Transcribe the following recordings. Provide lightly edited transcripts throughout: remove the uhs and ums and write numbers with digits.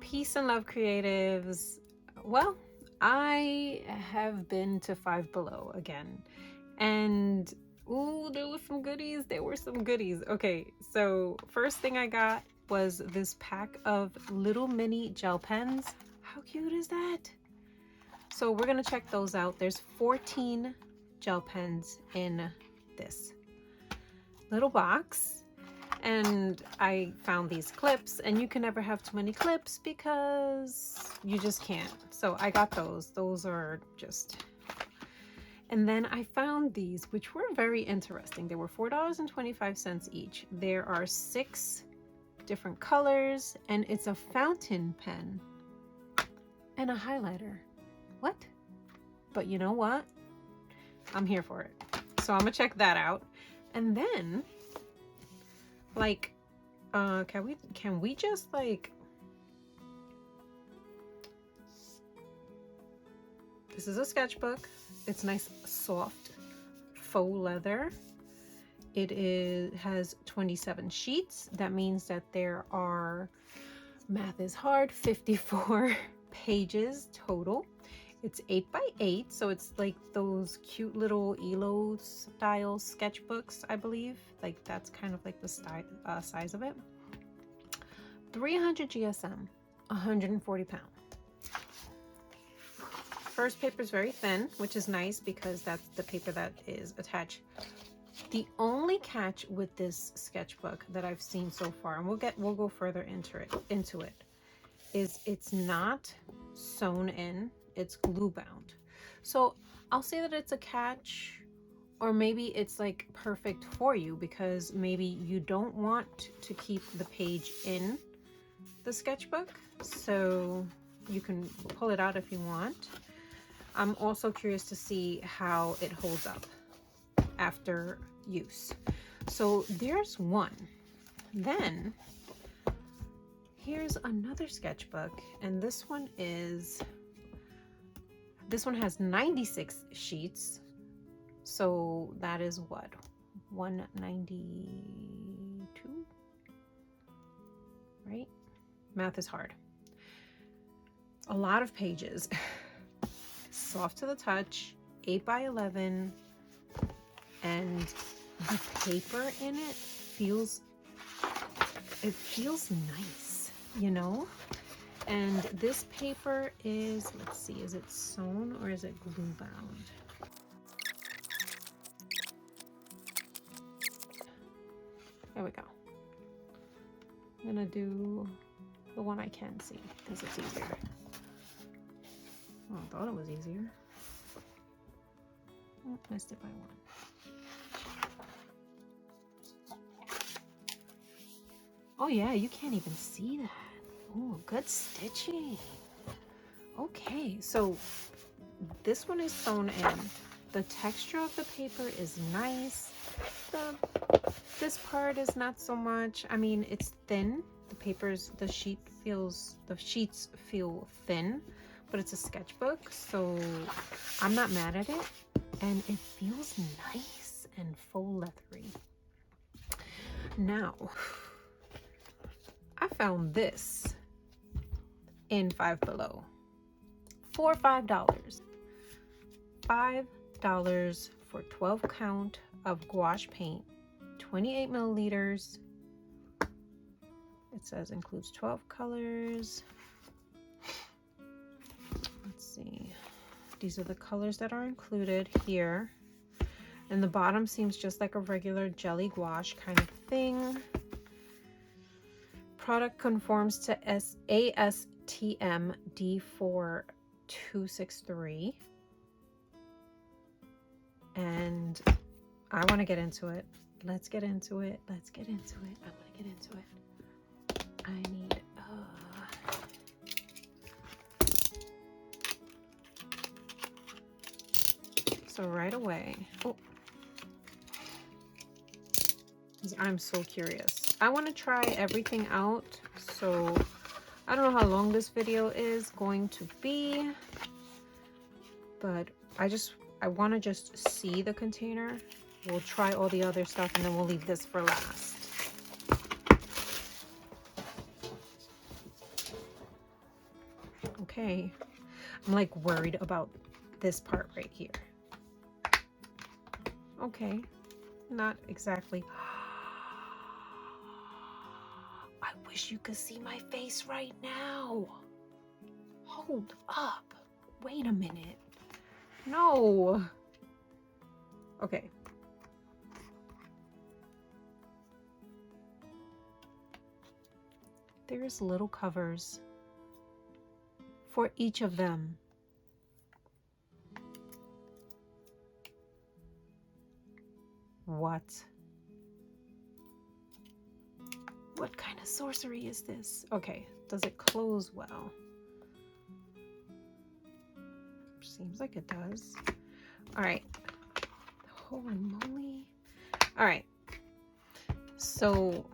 Peace and love, creatives. Well, I have been to Five Below again, and ooh, there was some goodies. There were some goodies. Okay, so first thing I got was this pack of little mini gel pens. How cute is that? So we're gonna check those out. There's 14 gel pens in this little box. And I found these clips, and you can never have too many clips because you just can't. So I got those. Those are just... And then I found these, which were very interesting. They were $4.25 each. There are 6 different colors, and it's a fountain pen and a highlighter. What? But you know what? I'm here for it. So I'm gonna check that out. And then, like, can we just, like, this is a sketchbook. It's nice, soft faux leather. It has 27 sheets. That means that there are, math is hard, 54 pages total. It's 8 by 8, so it's like those cute little ELO style sketchbooks, I believe. Like, that's kind of like the size of it. 300 GSM, 140 pounds. First paper is very thin, which is nice because that's the paper that is attached. The only catch with this sketchbook that I've seen so far, and we'll go further into it, is it's not sewn in. It's glue bound. So I'll say that it's a catch, or maybe it's like perfect for you because maybe you don't want to keep the page in the sketchbook, so you can pull it out if you want. I'm also curious to see how it holds up after use. So there's one. Then here's another sketchbook, and this one has 96 sheets. So that is what? 192? Right? Math is hard. A lot of pages. Soft to the touch, 8 by 11, and the paper in it feels nice, you know? And this paper is, let's see, is it sewn or is it glue bound? There we go. I'm gonna do the one I can see because it's easier. Oh, I thought it was easier. Oh, missed it by one. Oh yeah, you can't even see that. Oh, good stitching. Okay, so this one is sewn in. The texture of the paper is nice. This part is not so much. I mean, it's thin. The sheets feel thin, but it's a sketchbook, so I'm not mad at it. And it feels nice and faux leathery. Now, I found this in Five Below for $5. $5 for 12 count of gouache paint, 28 milliliters. It says includes 12 colors. Let's see. These are the colors that are included here. And the bottom seems just like a regular jelly gouache kind of thing. Product conforms to ASTM D4263. And I want to get into it. Let's get into it. Let's get into it. I want to get into it. I need so right away. Oh, I'm so curious. I want to try everything out. So I don't know how long this video is going to be, but I want to just see the container. We'll try all the other stuff and then we'll leave this for last. Okay. I'm like worried about this part right here. Okay. Not exactly. I wish you could see my face right now. Hold up. Wait a minute. No. Okay. There's little covers for each of them. What? What kind of sorcery is this? Okay, does it close well? Seems like it does. All right. Holy moly. All right. So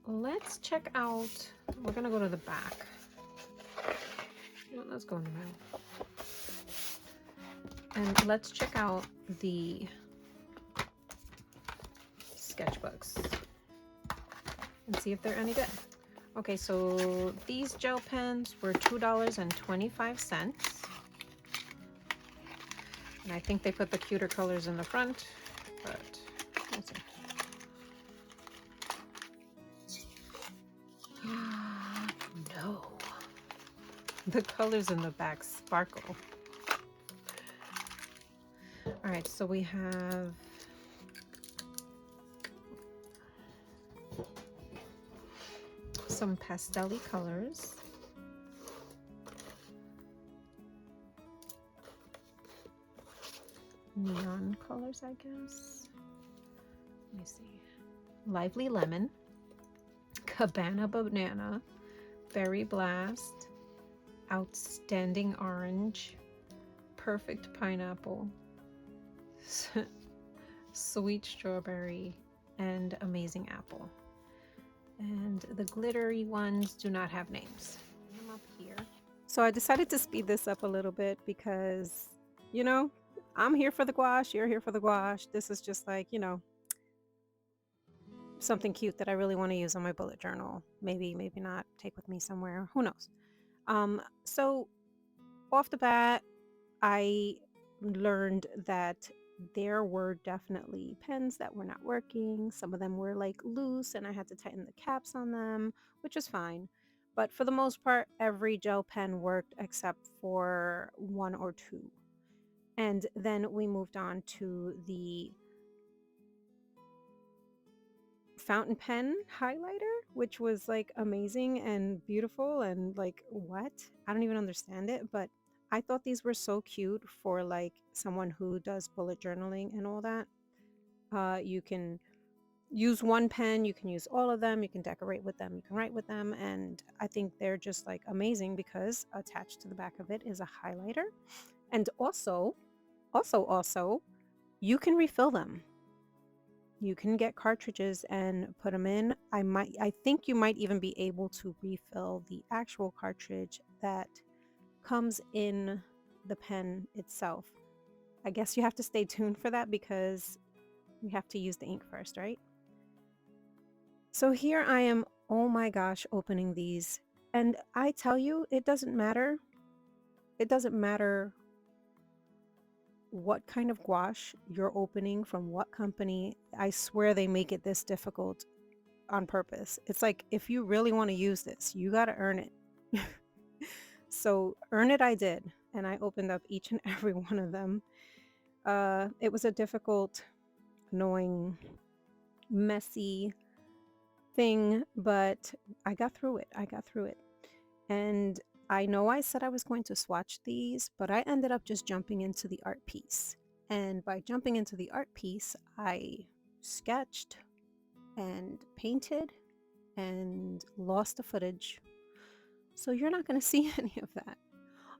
let's check out, we're gonna go to the back. No, let's go in the middle. And let's check out the sketchbooks and see if they're any good. Okay, so these gel pens were $2.25. And I think they put the cuter colors in the front, but we'll see. No. The colors in the back sparkle. All right, so we have some pastel-y colors. Neon colors, I guess. Let me see. Lively Lemon, Cabana Banana, Berry Blast, Outstanding Orange, Perfect Pineapple, Sweet Strawberry, and Amazing Apple. And the glittery ones do not have names. I'm up here. So I decided to speed this up a little bit because, you know, I'm here for the gouache, you're here for the gouache. This is just like, you know, something cute that I really want to use on my bullet journal. Maybe, maybe not, take with me somewhere. Who knows? So off the bat, I learned that there were definitely pens that were not working. Some of them were like loose and I had to tighten the caps on them, which is fine. But for the most part, every gel pen worked except for one or two. And then we moved on to the fountain pen highlighter, which was like amazing and beautiful and like what? I don't even understand it, but I thought these were so cute for like someone who does bullet journaling and all that. You can use one pen, you can use all of them, you can decorate with them, you can write with them, and I think they're just like amazing because attached to the back of it is a highlighter. And also, you can refill them. You can get cartridges and put them in. I think you might even be able to refill the actual cartridge that comes in the pen itself. I guess you have to stay tuned for that because we have to use the ink first, right? So here I am, oh my gosh, opening these. And I tell you, it doesn't matter. It doesn't matter what kind of gouache you're opening from what company. I swear they make it this difficult on purpose. It's like, if you really want to use this, you got to earn it. So earn it I did, and I opened up each and every one of them. It was a difficult, annoying, messy thing, but I got through it. I got through it. And I know I said I was going to swatch these, but I ended up just jumping into the art piece. And by jumping into the art piece, I sketched and painted and lost the footage. So you're not going to see any of that.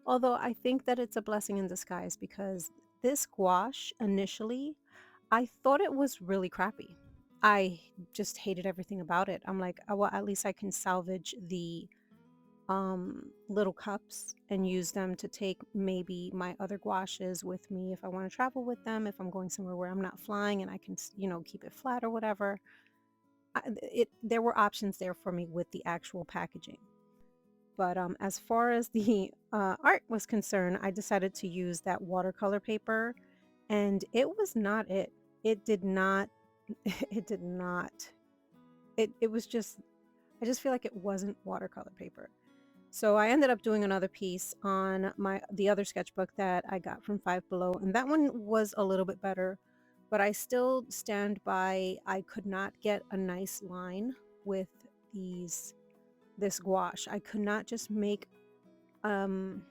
Although I think that it's a blessing in disguise because this gouache initially, I thought it was really crappy. I just hated everything about it. I'm like, oh, well, at least I can salvage the little cups and use them to take maybe my other gouaches with me if I want to travel with them, if I'm going somewhere where I'm not flying and I can, you know, keep it flat or whatever. there were options there for me with the actual packaging. But as far as the art was concerned, I decided to use that watercolor paper, and it was not it. It did not. It did not. It was just. I just feel like it wasn't watercolor paper. So I ended up doing another piece on the other sketchbook that I got from Five Below, and that one was a little bit better. But I still stand by I could not get a nice line with these this gouache. I could not just make um,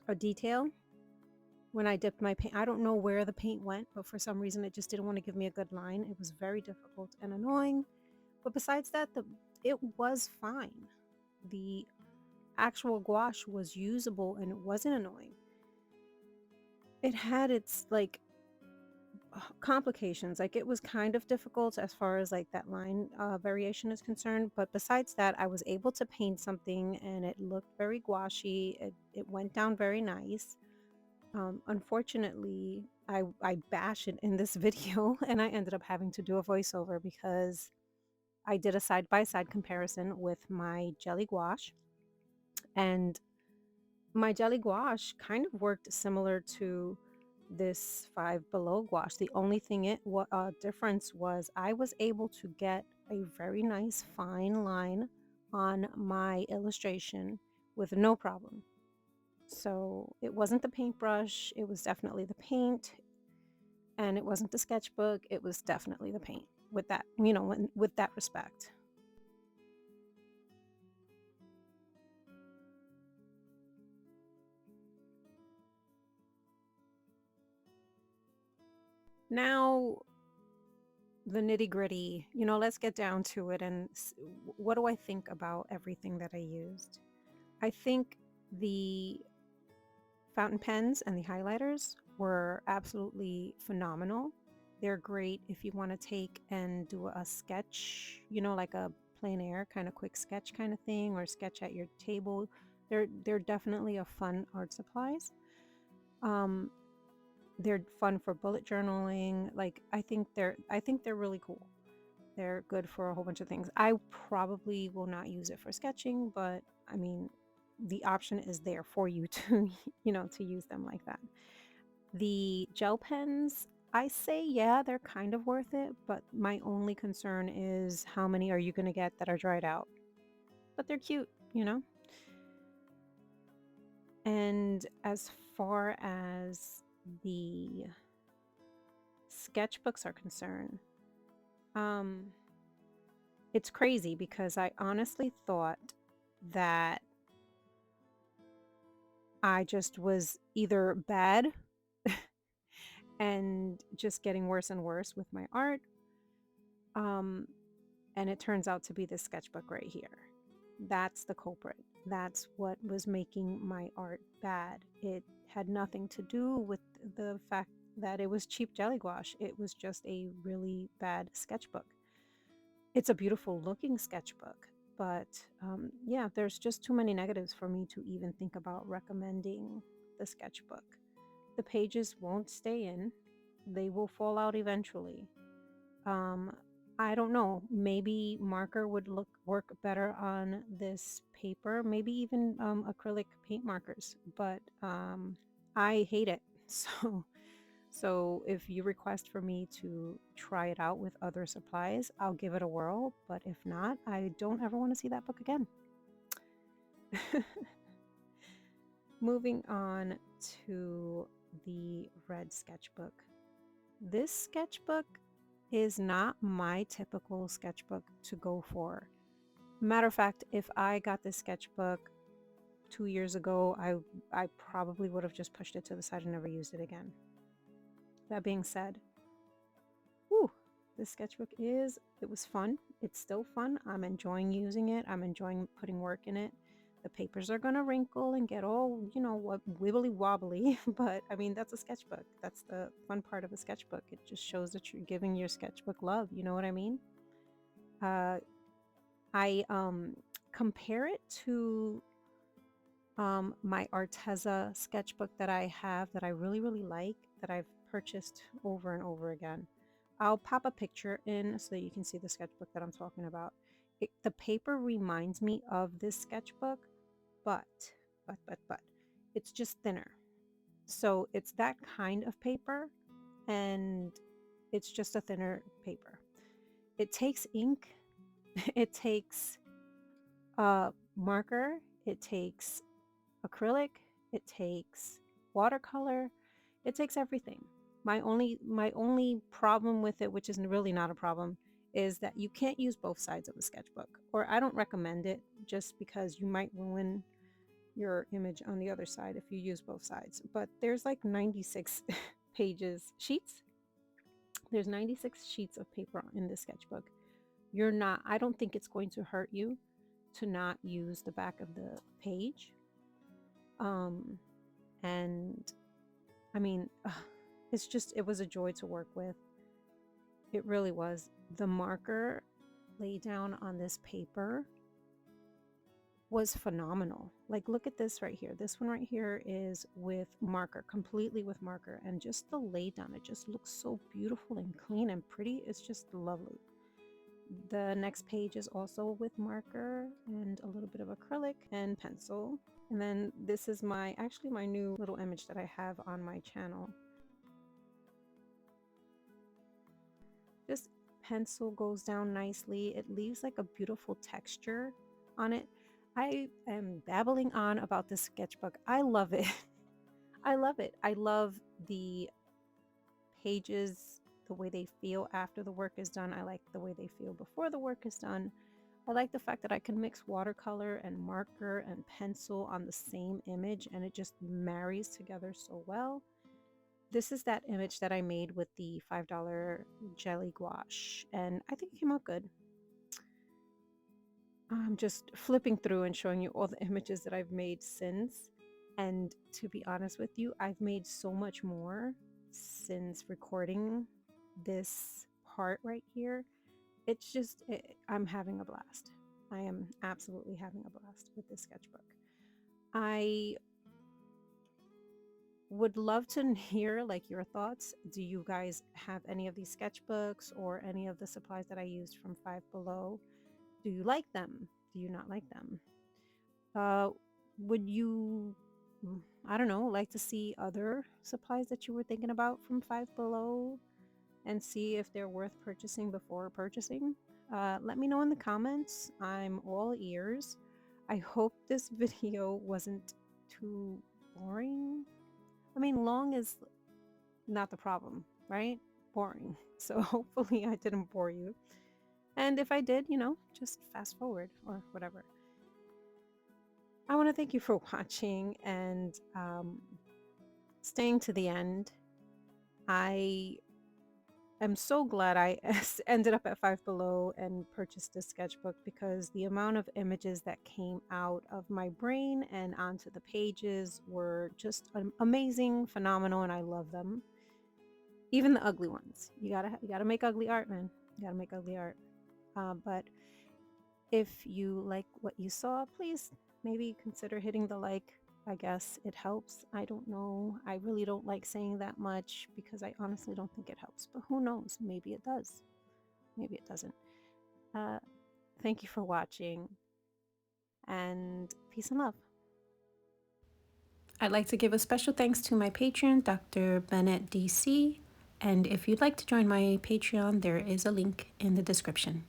a detail when I dipped my paint. I don't know where the paint went, but for some reason it just didn't want to give me a good line. It was very difficult and annoying. But besides that, it was fine. The actual gouache was usable and it wasn't annoying. It had its like complications. Like it was kind of difficult as far as like that line variation is concerned. But besides that, I was able to paint something and it looked very gouache. It went down very nice. Unfortunately, I bash it in this video and I ended up having to do a voiceover because I did a side by side comparison with my jelly gouache, and my jelly gouache kind of worked similar to this Five Below gouache. The only thing difference was I was able to get a very nice fine line on my illustration with no problem. So it wasn't the paintbrush, it was definitely the paint, and it wasn't the sketchbook, it was definitely the paint with that, with that respect. Now, the nitty gritty, let's get down to it. And what do I think about everything that I used? I think the fountain pens and the highlighters were absolutely phenomenal. They're great if you want to take and do a sketch, like a plein air kind of quick sketch kind of thing, or sketch at your table. They're definitely a fun art supplies. Um, they're fun for bullet journaling. Like I think they're really cool. They're good for a whole bunch of things. I probably will not use it for sketching, but I mean, the option is there for you to, to use them like that. The gel pens, I say, yeah, they're kind of worth it, but my only concern is how many are you going to get that are dried out? But they're cute. And as far as the sketchbooks are concerned, um, it's crazy because I honestly thought that I just was either bad and just getting worse and worse with my art. Um, and it turns out to be this sketchbook right here. That's the culprit. That's what was making my art bad. It had nothing to do with the fact that it was cheap jelly gouache. It was just a really bad sketchbook. It's a beautiful looking sketchbook, but yeah, there's just too many negatives for me to even think about recommending the sketchbook. The pages won't stay in, they will fall out eventually. Um, I don't know. Maybe marker would work better on this paper. Maybe even acrylic paint markers. But I hate it. So if you request for me to try it out with other supplies, I'll give it a whirl. But if not, I don't ever want to see that book again. Moving on to the red sketchbook. This sketchbook is not my typical sketchbook to go for. Matter of fact, if I got this sketchbook 2 years ago, I probably would have just pushed it to the side and never used it again. That being said, whew, this sketchbook it was fun. It's still fun. I'm enjoying using it. I'm enjoying putting work in it. The papers are gonna wrinkle and get all, wibbly wobbly, but I mean, that's a sketchbook. That's the fun part of a sketchbook. It just shows that you're giving your sketchbook love. You know what I mean? Uh, I compare it to my Arteza sketchbook that I have that I really, really like, that I've purchased over and over again. I'll pop a picture in so that you can see the sketchbook that I'm talking about. The paper reminds me of this sketchbook, but, but, it's just thinner. So it's that kind of paper, and it's just a thinner paper. It takes ink, it takes marker, it takes acrylic, it takes watercolor, it takes everything. My only problem with it, which is really not a problem, is that you can't use both sides of the sketchbook, or I don't recommend it just because you might ruin your image on the other side if you use both sides. But there's like 96 pages sheets. There's 96 sheets of paper in this sketchbook. I don't think it's going to hurt you to not use the back of the page. And I mean, it was a joy to work with. It really was. The marker laid down on this paper was phenomenal. Like, look at this right here. This one right here is with marker, completely with marker, and just the lay down, it just looks so beautiful and clean and pretty. It's just lovely. The next page is also with marker and a little bit of acrylic and pencil. And then this is my new little image that I have on my channel. Just pencil goes down nicely. It leaves like a beautiful texture on it. I am babbling on about this sketchbook. I love it. I love it. I love the pages, the way they feel after the work is done. I like the way they feel before the work is done. I like the fact that I can mix watercolor and marker and pencil on the same image, and it just marries together so well. This is that image that I made with the $5 jelly gouache, and I think it came out good. I'm just flipping through and showing you all the images that I've made since. And to be honest with you, I've made so much more since recording this part right here. I'm having a blast. I am absolutely having a blast with this sketchbook. I would love to hear like your thoughts. Do you guys have any of these sketchbooks or any of the supplies that I used from Five Below? Do you like them? Do you not like them? Would you, I don't know, like to see other supplies that you were thinking about from Five Below and see if they're worth purchasing before purchasing? Let me know in the comments. I'm all ears. I hope this video wasn't too boring. I mean, long is not the problem, right? Boring. So hopefully I didn't bore you. And if I did, just fast forward or whatever. I want to thank you for watching and staying to the end. I am so glad I ended up at Five Below and purchased this sketchbook, because the amount of images that came out of my brain and onto the pages were just amazing, phenomenal, and I love them. Even the ugly ones. You gotta make ugly art, man. You gotta make ugly art. But if you like what you saw, please maybe consider hitting the like. I guess it helps. I don't know. I really don't like saying that much because I honestly don't think it helps. But who knows? Maybe it does. Maybe it doesn't. Thank you for watching, and peace and love. I'd like to give a special thanks to my patron, Dr. Bennett DC. And if you'd like to join my Patreon, there is a link in the description.